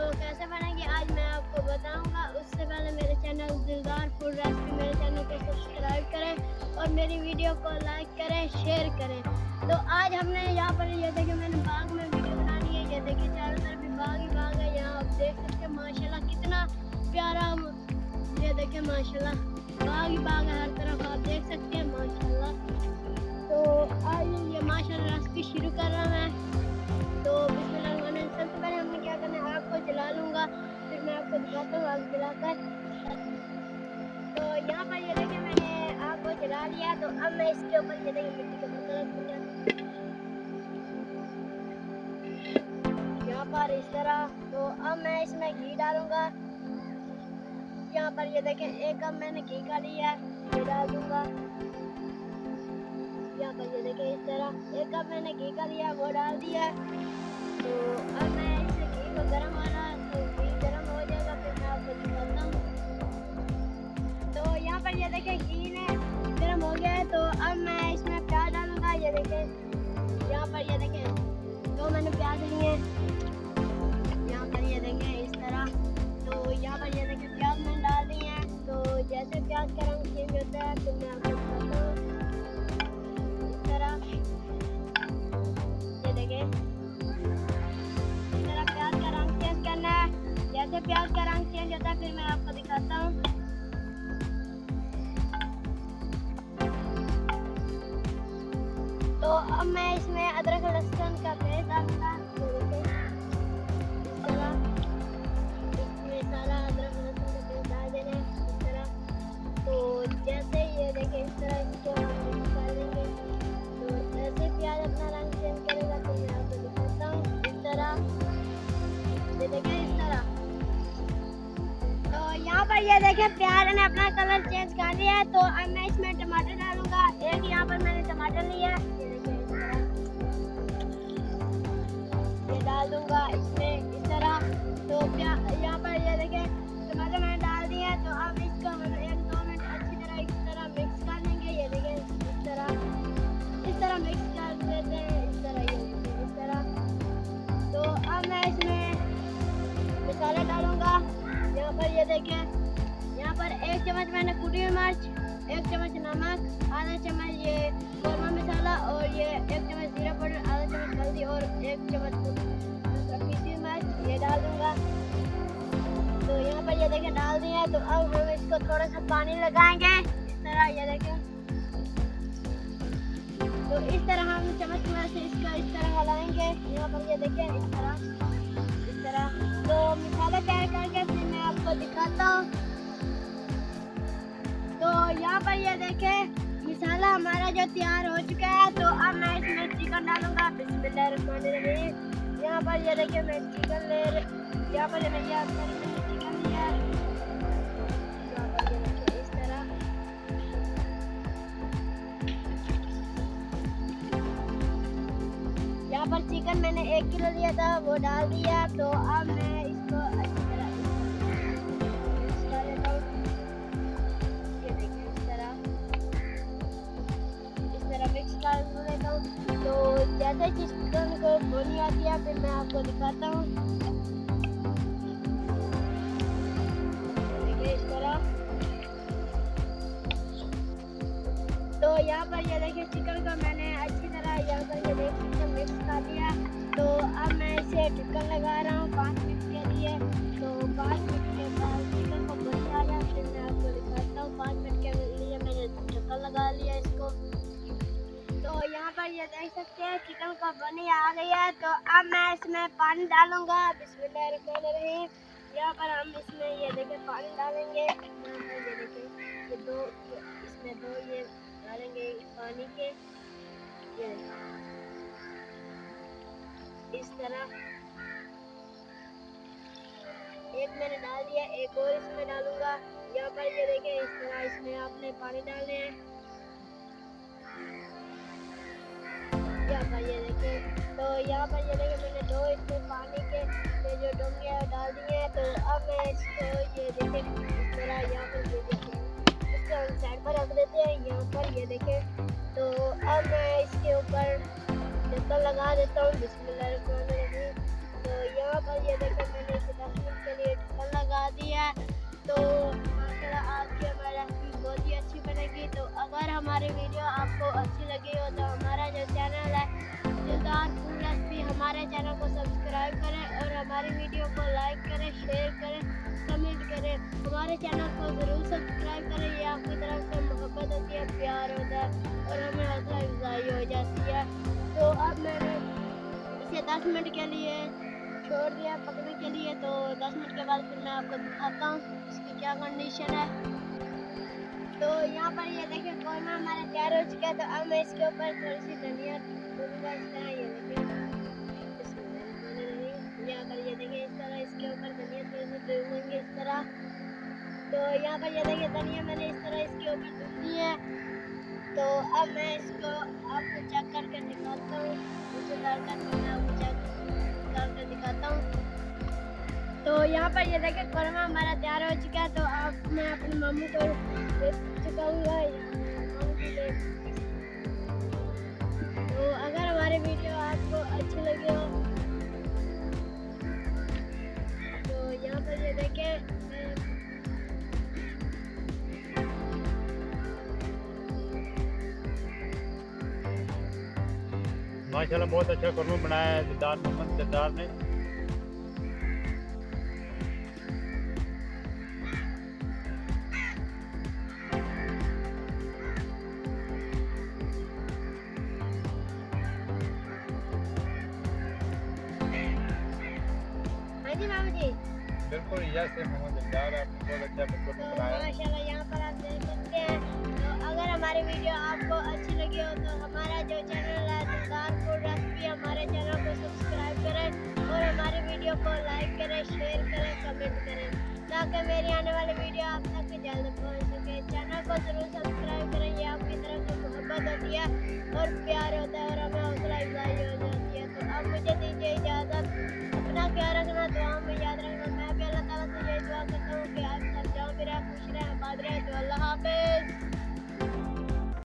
तो कैसे बनेगी आज मैं आपको बताऊंगा। उससे पहले मेरे चैनल दिलदार फूड रेसिपी मेरे चैनल को सब्सक्राइब करें और मेरी वीडियो को लाइक करें, शेयर करें। तो आज हमने यहाँ पर ये देखिए मैंने बाग में वीडियो बनानी है। ये देखिए चारों तरफ बाग ही बाग है। यहाँ आप देख सकते हैं माशाल्लाह कितना प्यारा, ये देखिए माशाल्लाह बाग ही बाग है, हर तरफ आप देख सकते हैं माशाल्लाह। तो आज ये माशाल्लाह रेसिपी शुरू कर रहा हूँ मैं। तो सबसे पहले हमने क्या करना है, आग को जला लूँगा, फिर मैं आपको दिखाता हूँ आग जलाकर। तो यहाँ पर ये देखिए मैंने आग को जला लिया। तो अब मैं इसके ऊपर ये देखिए मिट्टी का बर्तन रखूँगा यहाँ पर इस तरह। तो अब मैं इसमें घी डालूँगा। यहाँ पर ये देखें एक कप मैंने घी का लिया, ये डाल दूँगा। यहाँ पर ये देखें इस तरह एक कप मैंने घी का लिया, वो डाल दिया। तो अब मैं इसे घी को गर्म आना, तो घी गर्म हो जाएगा, फिर मैं आपको दिखाता हूँ। तो यहाँ पर ये देखें घी ने गर्म हो गया है। तो अब मैं इसमें प्याज डालूँगा। ये देखें यहाँ पर ये देखें तो मैंने प्याज लिए, यहाँ पर ये देखें इस तरह। तो यहाँ पर ये देखें प्याज मैंने डाल दिए हैं। तो जैसे प्याज का रंग चेंज होता है तो मैं आपको दिखाता हूँ इस तरह। ये देखें प्याज का रंग चेंज करना है। जैसे प्याज का रंग चेंज होता है फिर मैं आपको दिखाता हूँ। तो अब मैं इसमें अदरक लहसुन का पेस्ट डालूंगा। इस तरह इसमें सारा अदरक लहसुन का पेस्ट डाल देना है इस तरह। तो जैसे ये देखिए इस तरह इसको हम मिक्स कर देंगे। तो जैसे प्याज अपना रंग चेंज करेगा तो मैं आपको दिखाता हूँ इस तरह। ये देखिए इस तरह। तो यहाँ पर ये देखिए प्याज ने अपना कलर चेंज कर दिया है। तो अब मैं इसमें टमाटर डालूंगा। एक यहाँ पर मैंने टमाटर लिया, ये देखिए इस तरह ये डाल दूंगा इसमें इस तरह। तो यहाँ पर ये देखिए टमाटर मैंने डाल दिया। तो अब इसको हम 1-2 मिनट अच्छी तरह इस तरह मिक्स कर लेंगे। ये देखिए इस तरह मिक्स कर देते हैं इस तरह, ये देखिए इस तरह। तो अब मैं इसमें मसाला डालूंगा। यहाँ पर ये देखें यहाँ पर 1 चम्मच मैंने कुटी हुई मिर्च, 1 चम्मच नमक, आधा चम्मच ये कौरमा मसाला और ये 1 चम्मच जीरा पाउडर, आधा चम्मच हल्दी और 1 चम्मच पीसी हुई मिर्च ये डाल दूंगा। तो यहाँ पर ये देखें डाल दिया। तो अब हम इसको थोड़ा सा पानी लगाएंगे इस तरह, ये देखें। तो इस तरह हम चम्मच से इसको इस तरह हलाएंगे। यहाँ पर ये देखें इस तरह। तो मसाला तैयार करके फिर मैं आपको दिखाता हूँ। तो यहाँ पर ये देखें मसाला हमारा जो तैयार हो चुका है। तो अब मैं इसमें चिकन डालूंगा। बिस्मिल्लाहिर्रहमानिर्रहीम। यहाँ पर ये देखें मैं चिकन यहाँ पर मैंने चिकन लिया। यहाँ पर ये देखें इस तरह। यहाँ पर चिकन मैंने 1 किलो लिया था, वो डाल दिया। तो अब मैं इसको अच्छी तरह मिक्स कर लेता हूँ। ये देखिए इस तरह मिक्स कर लेता हूँ। तो जैसे चिकन को भुनी आती है फिर मैं आपको दिखाता हूँ। देखिए इस तरह। तो यहाँ पर ये देखिए चिकन को मैंने अच्छी तरह यहाँ पर ये देखिए मिक्स कर दिया। तो अब मैं इसे ढक्कन लगा रहा हूँ 5 मिनट के लिए। तो 5 मिनट के बाद चिकन को भुनी आ जाए फिर मैं आपको दिखाता हूँ। 5 मिनट के लिए मैंने ढक्कन लगा लिया इसको। तो यहाँ पर ये देख सकते हैं चिकन का बनी आ गई है। तो अब मैं इसमें पानी डालूंगा। बिस्मिल्लाहिर्रहमानिर्रहीम। यहाँ पर हम इसमें ये देखें पानी डालेंगे। यहाँ पर ये देखें ये इसमें 2 ये डालेंगे पानी के, ये इस तरह। एक मैंने डाल दिया, एक और इसमें डालूंगा। यहाँ पर ये देखें इस तरह इसमें आपने पानी डालने हैं। यहाँ पर ये देखें। तो यहाँ पर ये देखें मैंने 2 इसमें पानी के जो डोंगे डाल दिए हैं। तो अब मैं इसको ये देखें इस तरह यहाँ पर ये देखें इसको हम साइड पर रख देते हैं। यहाँ पर ये देखें। तो अब मैं इसके ऊपर ढक्कन लगा देता हूँ। बिस्मिल्लाहिर्रहमानिर्रहीम। तो यहाँ यहाँ पर ये देखो मैंने इसे 10 मिनट के लिए ढक्कन लगा दिया है। तो माशाल्लाह आज की हमारी रेसिपी बहुत ही अच्छी बनेगी। तो अगर हमारी वीडियो आपको अच्छी लगी हो तो हमारा जो चैनल है दिलदार फूड रेसिपी, हमारे चैनल को सब्सक्राइब करें और हमारी वीडियो को लाइक करें, शेयर करें, कमेंट करें। हमारे चैनल को ज़रूर सब्सक्राइब करें, ये आपकी तरफ से मोहब्बत होती है, प्यार होता है और हमें हौसला अफजाई हो जाती है। तो अब मैंने इसे 10 मिनट के लिए छोड़ दिया पकने के लिए। तो 10 मिनट के बाद फिर मैं आपको दिखाता हूँ इसकी क्या कंडीशन है। तो यहाँ पर ये देखिए कोरमा हमारा तैयार हो चुका है। तो अब मैं इसके ऊपर थोड़ी सी धनिया दूंगा इस तरह। ये देखिए यहाँ पर ये देखिए इस तरह इसके ऊपर धनिया थोड़ी सी दूंगी इस तरह। तो यहाँ पर ये देखिए धनिया मैंने इस तरह इसके ऊपर दूध दी है। तो अब मैं इसको आपको चेक करके दिखाता हूँ, इसे डालकर मैं आपको चेक करके दिखाता हूँ। तो यहाँ पर ये देखिए कोरमा हमारा तैयार हो चुका है। तो अब मैं अपने मामू को दे चुकाऊँगा। तो अगर हमारी वीडियो आपको अच्छी लगी हो तो यहाँ पर ये देखिए माशाल्लाह बहुत अच्छा कोरमा बनाया है दिलदार मोहम्मद दिलदार ने। हाँ जी मामू जी बिल्कुल यस है मोहम्मद दिलदार, आपने बहुत अच्छा बिल्कुल तो बनाया। माशाल्लाह यहाँ पर आप देख सकते हैं। तो अगर हमारी वीडियो आपको अच्छी लगी हो तो हमारा जो चैनल है दिलदार फूड रेसिपी, हमारे चैनल को सब्सक्राइब करें और हमारी वीडियो को लाइक करें, शेयर करें, कमेंट करें ताकि मेरी आने वाली वीडियो आप तक जल्द पहुँच सके। चैनल को ज़रूर सब्सक्राइब करें, ये आपकी तरफ से मोहब्बत होती है और प्यार होता है और हमें हौसला अफजाई हो जाती है। तो अब मुझे दीजिए इजाज़त।